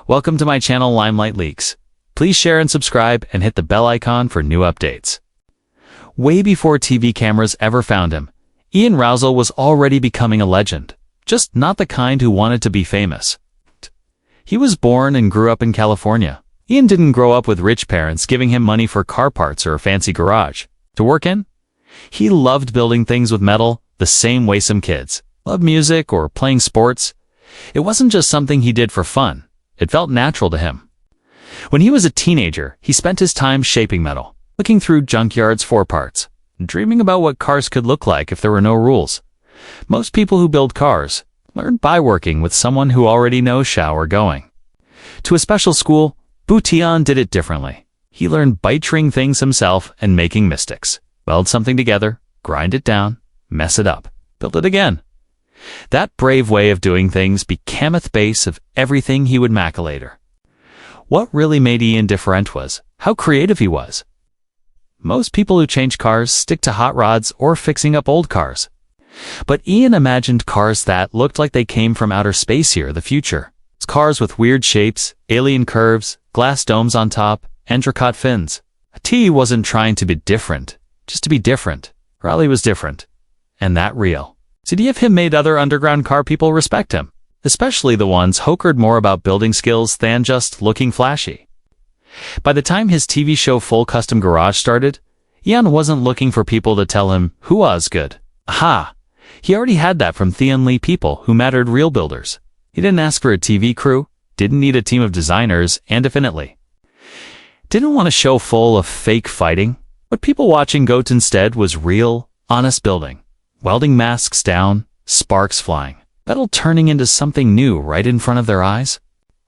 Welcome to my channel Limelight Leaks. Please share and subscribe and hit the bell icon for new updates. Way before TV cameras ever found him, Ian Roussel was already becoming a legend, just not the kind who wanted to be famous. He was born and grew up in California. Ian didn't grow up with rich parents giving him money for car parts or a fancy garage to work in. He loved building things with metal the same way some kids love music or playing sports. It wasn't just something he did for fun. It felt natural to him. When he was a teenager, he spent his time shaping metal, looking through junkyards for parts, dreaming about what cars could look like if there were no rules. Most people who build cars learn by working with someone who already knows how or going to a special school. Ian did it differently. He learned bitering things himself and making mistakes. Weld something together, grind it down, mess it up, build it again. That brave way of doing things became the base of everything he would make later. What really made Ian different was how creative he was. Most people who change cars stick to hot rods or fixing up old cars. But Ian imagined cars that looked like they came from outer space here, the future. It's cars with weird shapes, alien curves, glass domes on top, intricate fins. He wasn't trying to be different, just to be different. Raleigh was different, and that real. The of him made other underground car people respect him, especially the ones who cared more about building skills than just looking flashy. By the time his TV show Full Custom Garage started, Ian wasn't looking for people to tell him who was good. Aha! He already had that from Theon Lee people who mattered real builders. He didn't ask for a TV crew, didn't need a team of designers, and definitely didn't want a show full of fake fighting. What people watching got instead was real, honest building. Welding masks down, sparks flying, metal turning into something new right in front of their eyes.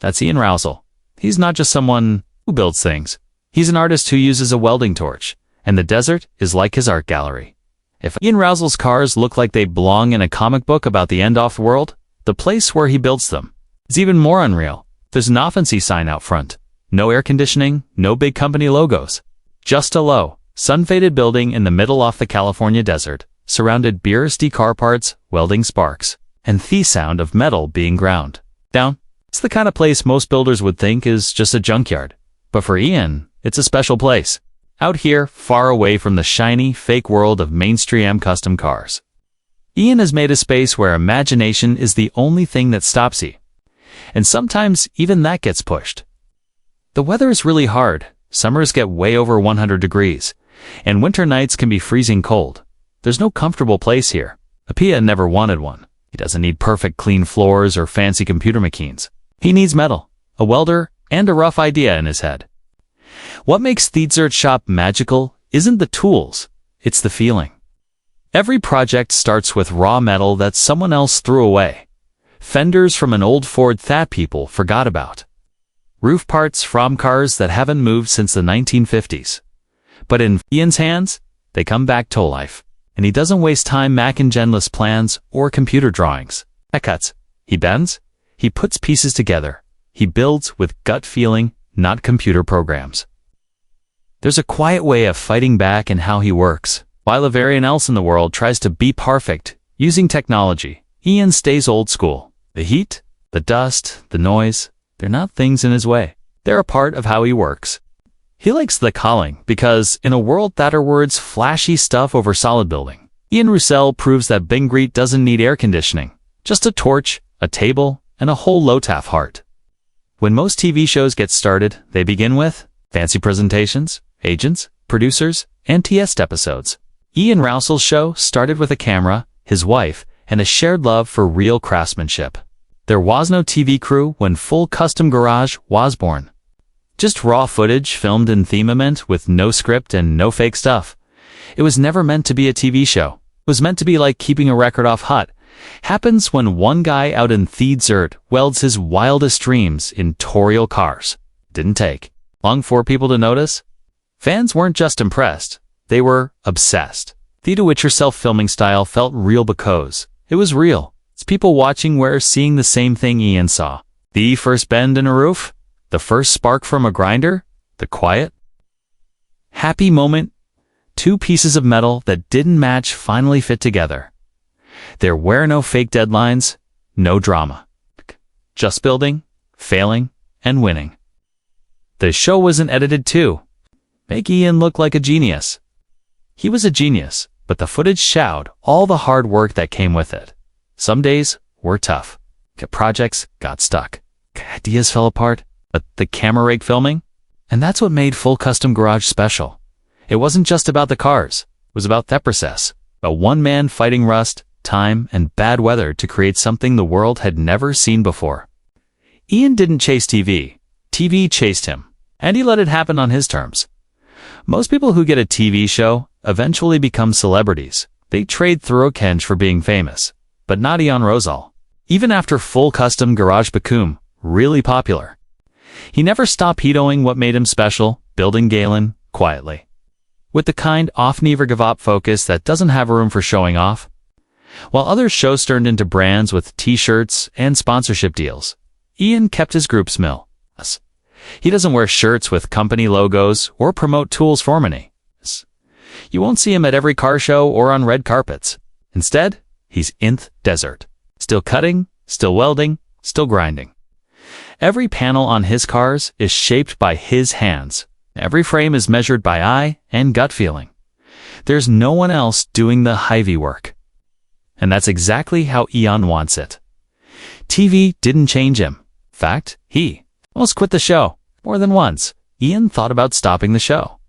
That's Ian Roussel. He's not just someone who builds things. He's an artist who uses a welding torch, and the desert is like his art gallery. If Ian Roussel's cars look like they belong in a comic book about the end of the world, the place where he builds them is even more unreal. There's an offensive sign out front. No air conditioning, no big company logos. Just a low, sun-faded building in the middle of the California desert, surrounded by car parts, welding sparks, and the sound of metal being ground down. It's the kind of place most builders would think is just a junkyard. But for Ian, it's a special place. Out here, far away from the shiny, fake world of mainstream custom cars. Ian has made a space where imagination is the only thing that stops you. And sometimes even that gets pushed. The weather is really hard. Summers get way over 100 degrees, and winter nights can be freezing cold. There's no comfortable place here. Ian never wanted one. He doesn't need perfect clean floors or fancy computer machines. He needs metal, a welder, and a rough idea in his head. What makes the desert shop magical isn't the tools, it's the feeling. Every project starts with raw metal that someone else threw away. Fenders from an old Ford that people forgot about. Roof parts from cars that haven't moved since the 1950s. But in Ian's hands, they come back to life. And he doesn't waste time making endless plans or computer drawings. He bends, he puts pieces together, he builds with gut feeling, not computer programs. There's a quiet way of fighting back in how he works. While everyone else in the world tries to be perfect using technology, Ian stays old school. The heat, the dust, the noise, they're not things in his way. They're a part of how he works. He likes the calling because, in a world that rewards flashy stuff over solid building, Ian Roussel proves that Bingreet doesn't need air conditioning, just a torch, a table, and a whole lotaf heart. When most TV shows get started, they begin with fancy presentations, agents, producers, and test episodes. Ian Roussel's show started with a camera, his wife, and a shared love for real craftsmanship. There was no TV crew when Full Custom Garage was born. Just raw footage filmed in themament with no script and no fake stuff. It was never meant to be a TV show. It was meant to be like keeping a record off hut. Happens when one guy out in the desert welds his wildest dreams in tutorial cars. Didn't take long for people to notice. Fans weren't just impressed, they were obsessed. The do-it-yourself filming style felt real because it was real. It's people watching where seeing the same thing Ian saw. The first bend in a roof, the first spark from a grinder, the quiet, happy moment, two pieces of metal that didn't match finally fit together. There were no fake deadlines, no drama. Just building, failing, and winning. The show wasn't edited to make Ian look like a genius. He was a genius, but the footage showed all the hard work that came with it. Some days were tough. Projects got stuck. Ideas fell apart, but the camera rig filming? And that's what made Full Custom Garage special. It wasn't just about the cars. It was about that process. About one man fighting rust, time, and bad weather to create something the world had never seen before. Ian didn't chase TV. TV chased him, and he let it happen on his terms. Most people who get a TV show eventually become celebrities. They trade Thurokenge for being famous, but not Ian Roussel. Even after Full Custom Garage became really popular, he never stopped doing what made him special, building Galen quietly. With the kind off-never give up focus that doesn't have room for showing off. While other shows turned into brands with t-shirts and sponsorship deals, Ian kept his group's mill. He doesn't wear shirts with company logos or promote tools for money. You won't see him at every car show or on red carpets. Instead, he's in the desert. Still cutting, still welding, still grinding. Every panel on his cars is shaped by his hands. Every frame is measured by eye and gut feeling. There's no one else doing the heavy work. And that's exactly how Ian wants it. TV didn't change him. In fact, he almost quit the show. More than once, Ian thought about stopping the show.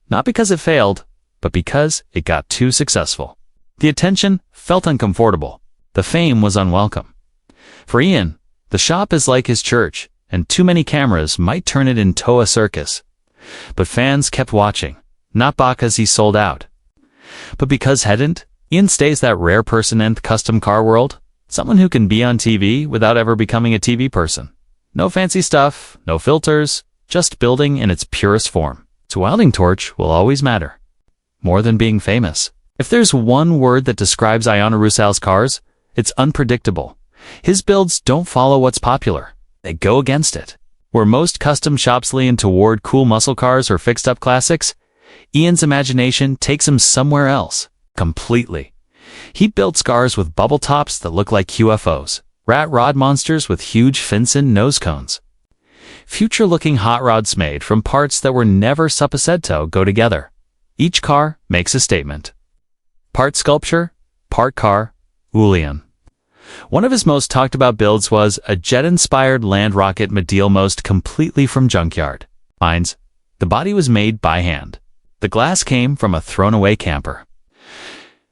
Not because it failed, but because it got too successful. The attention felt uncomfortable. The fame was unwelcome. For Ian, the shop is like his church, and too many cameras might turn it into a circus. But fans kept watching, not because he sold out, but because hadn't. Ian stays that rare person in the custom car world, someone who can be on TV without ever becoming a TV person. No fancy stuff, no filters, just building in its purest form. His welding torch will always matter, more than being famous. If there's one word that describes Ian Roussel's cars, it's unpredictable. His builds don't follow what's popular. They go against it. Where most custom shops lean toward cool muscle cars or fixed-up classics, Ian's imagination takes him somewhere else, completely. He built cars with bubble tops that look like UFOs, rat rod monsters with huge Finson nose cones. Future-looking hot rods made from parts that were never supposed to go together. Each car makes a statement. Part sculpture, part car, Ian. One of his most talked about builds was a jet-inspired land rocket model most completely from junkyard finds. The body was made by hand. The glass came from a thrown-away camper.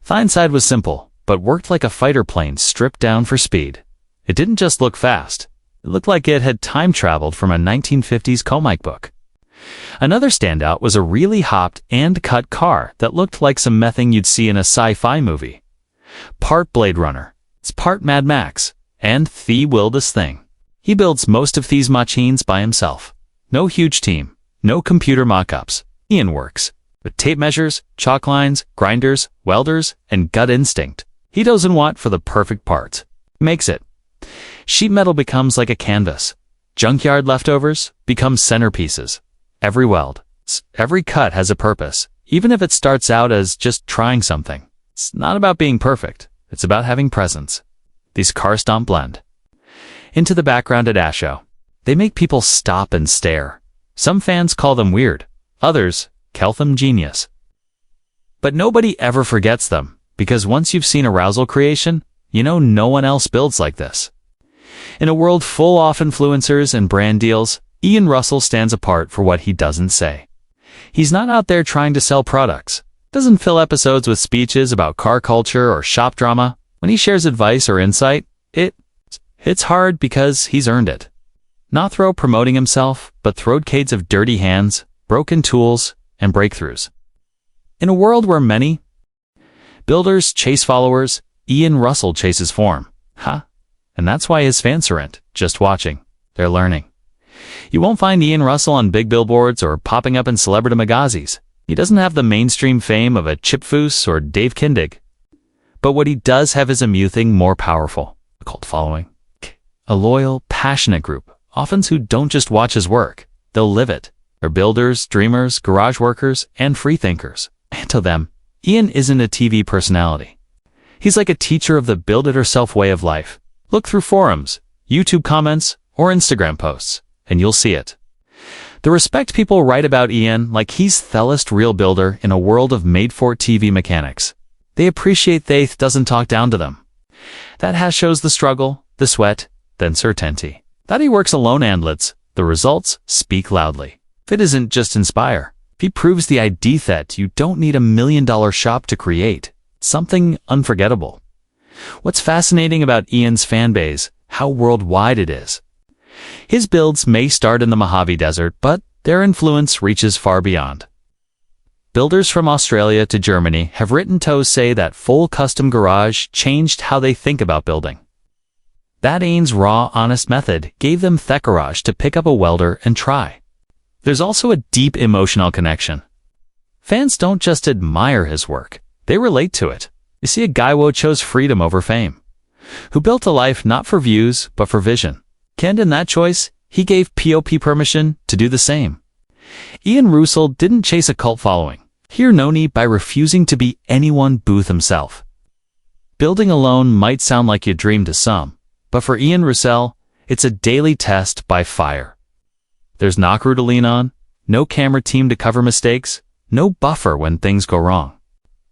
The inside was simple, but worked like a fighter plane stripped down for speed. It didn't just look fast. It looked like it had time-traveled from a 1950s comic book. Another standout was a really hopped and cut car that looked like some mething you'd see in a sci-fi movie. Part Blade Runner. It's part Mad Max, and the wildest thing. He builds most of these machines by himself. No huge team, no computer mock-ups. Ian works with tape measures, chalk lines, grinders, welders, and gut instinct. He doesn't want for the perfect part. He makes it. Sheet metal becomes like a canvas. Junkyard leftovers become centerpieces. Every weld, every cut has a purpose, even if it starts out as just trying something. It's not about being perfect. It's about having presence. These cars don't blend into the background at a show. They make people stop and stare. Some fans call them weird. Others call them genius. But nobody ever forgets them, because once you've seen a Roussel creation, you know no one else builds like this. In a world full of influencers and brand deals, Ian Roussel stands apart for what he doesn't say. He's not out there trying to sell products. Doesn't fill episodes with speeches about car culture or shop drama. When he shares advice or insight, it's hard because he's earned it. Not through promoting himself, but through decades of dirty hands, broken tools, and breakthroughs. In a world where many builders chase followers, Ian Roussel chases form. And that's why his fans aren't just watching, they're learning. You won't find Ian Roussel on big billboards or popping up in celebrity magazines. He doesn't have the mainstream fame of a Chip Foose or Dave Kindig. But what he does have is a new thing more powerful, a cult following. A loyal, passionate group, often who don't just watch his work, they'll live it. They're builders, dreamers, garage workers, and freethinkers. And to them, Ian isn't a TV personality. He's like a teacher of the build-it-yourself way of life. Look through forums, YouTube comments, or Instagram posts, and you'll see it. The respect people write about Ian like he's thellest real builder in a world of made-for-TV mechanics. They appreciate Thaith doesn't talk down to them. That has shows the struggle, the sweat, then certainty. That he works alone andlets, the results speak loudly. If it isn't just inspire, if he proves the idea that you don't need $1 million shop to create something unforgettable. What's fascinating about Ian's fanbase, how worldwide it is. His builds may start in the Mojave Desert, but their influence reaches far beyond. Builders from Australia to Germany have written to say that full custom garage changed how they think about building. That Ian's raw, honest method gave them Tech Garage to pick up a welder and try. There's also a deep emotional connection. Fans don't just admire his work, they relate to it. You see a guy who chose freedom over fame, who built a life not for views, but for vision. And in that choice, he gave POP permission to do the same. Ian Roussel didn't chase a cult following. He earned no need by refusing to be anyone but himself. Building alone might sound like a dream to some, but for Ian Roussel, it's a daily test by fire. There's no crew to lean on, no camera team to cover mistakes, no buffer when things go wrong.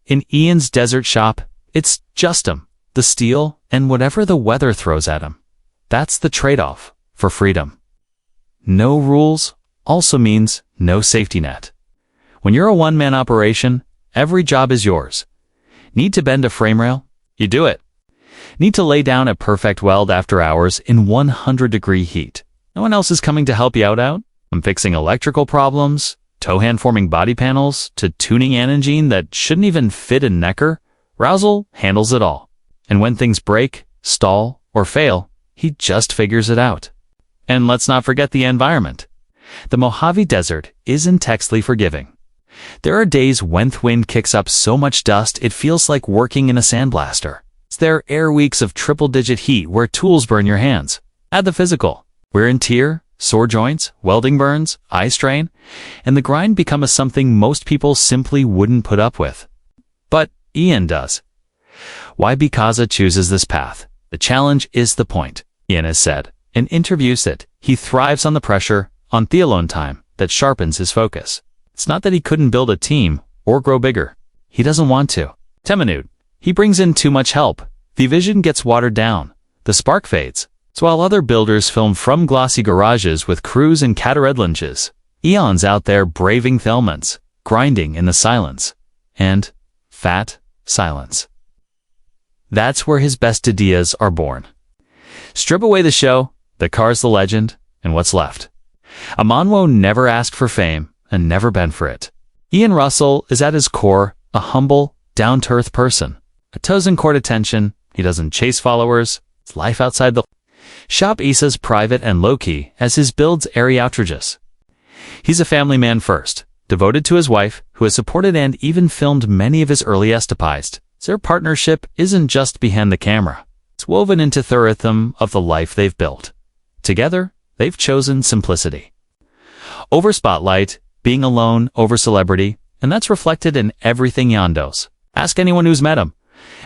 In Ian's desert shop, it's just him, the steel, and whatever the weather throws at him. That's the trade-off for freedom. No rules also means no safety net. When you're a one-man operation, every job is yours. Need to bend a frame rail? You do it. Need to lay down a perfect weld after hours in 100-degree heat? No one else is coming to help you out? From fixing electrical problems, toe-hand forming body panels, to tuning an engine that shouldn't even fit in Necker, Roussel handles it all. And when things break, stall, or fail, he just figures it out. And let's not forget the environment. The Mojave Desert isn't intensely forgiving. There are days when the wind kicks up so much dust it feels like working in a sandblaster. There are air weeks of triple-digit heat where tools burn your hands. Add the physical. Wear and tear, sore joints, welding burns, eye strain, and the grind becomes something most people simply wouldn't put up with. But Ian does. Why? Because it chooses this path. The challenge is the point. Ian has said in interviews that he thrives on the pressure, on the alone time that sharpens his focus. It's not that he couldn't build a team or grow bigger. He doesn't want to. Teminute. He brings in too much help. The vision gets watered down. The spark fades. So while other builders film from glossy garages with crews and catered lunches, Ian's out there braving the elements, grinding in the silence. And fat silence. That's where his best ideas are born. Strip away the show, the car's the legend, and what's left. Amanwo never asked for fame and never been for it. Ian Roussel is at his core a humble, down-to-earth person. A toes in court attention, he doesn't chase followers, it's life outside the shop is as private and low-key as his builds airy outrageous. He's a family man first, devoted to his wife, who has supported and even filmed many of his early estapized. Their partnership isn't just behind the camera. It's woven into the rhythm of the life they've built. Together, they've chosen simplicity. Over spotlight, being alone over celebrity, and that's reflected in everything Ian does. Ask anyone who's met him,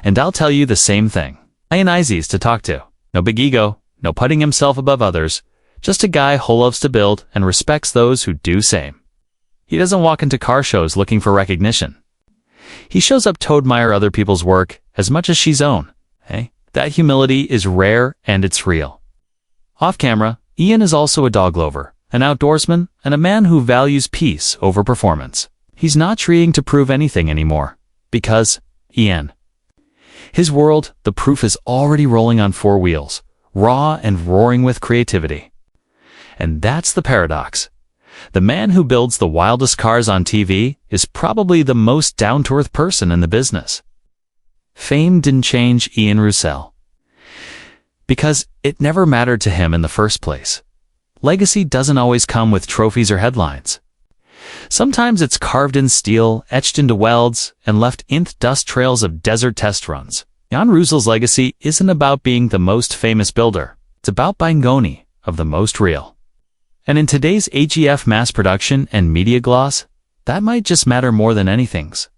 and I'll tell you the same thing. Ian is to talk to. No big ego, no putting himself above others, just a guy who loves to build and respects those who do same. He doesn't walk into car shows looking for recognition. He shows up to admire other people's work as much as she's own. Hey, that humility is rare and it's real. Off camera, Ian is also a dog lover, an outdoorsman, and a man who values peace over performance. He's not trying to prove anything anymore, because Ian. His world, the proof is already rolling on 4 wheels, raw and roaring with creativity. And that's the paradox. The man who builds the wildest cars on TV is probably the most down-to-earth person in the business. Fame didn't change Ian Roussel, because it never mattered to him in the first place. Legacy doesn't always come with trophies or headlines. Sometimes it's carved in steel, etched into welds, and left in dust trails of desert test runs. Ian Roussel's legacy isn't about being the most famous builder. It's about being Goni of the most real. And in today's AGF mass production and media gloss, that might just matter more than anything's.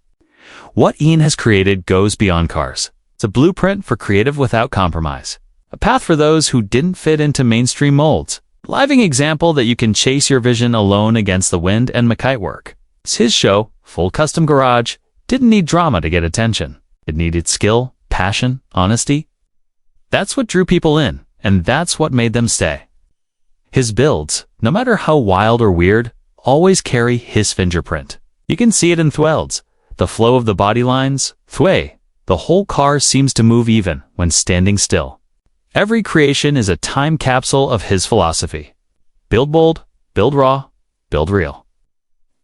What Ian has created goes beyond cars. It's a blueprint for creative without compromise. A path for those who didn't fit into mainstream molds. Living example that you can chase your vision alone against the wind and metalwork. His show, Full Custom Garage, didn't need drama to get attention. It needed skill, passion, honesty. That's what drew people in, and that's what made them stay. His builds, no matter how wild or weird, always carry his fingerprint. You can see it in Thwelds, the flow of the body lines, Thway. The whole car seems to move even when standing still. Every creation is a time capsule of his philosophy. Build bold, build raw, build real.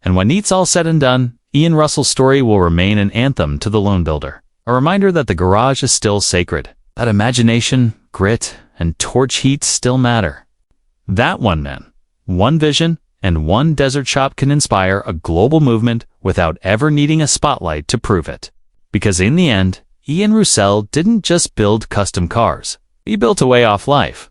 And when it's all said and done, Ian Roussel's story will remain an anthem to the lone builder. A reminder that the garage is still sacred, that imagination, grit, and torch heat still matter. That one man, one vision, and one desert shop can inspire a global movement without ever needing a spotlight to prove it. Because in the end, Ian Roussel didn't just build custom cars. He built a way off life.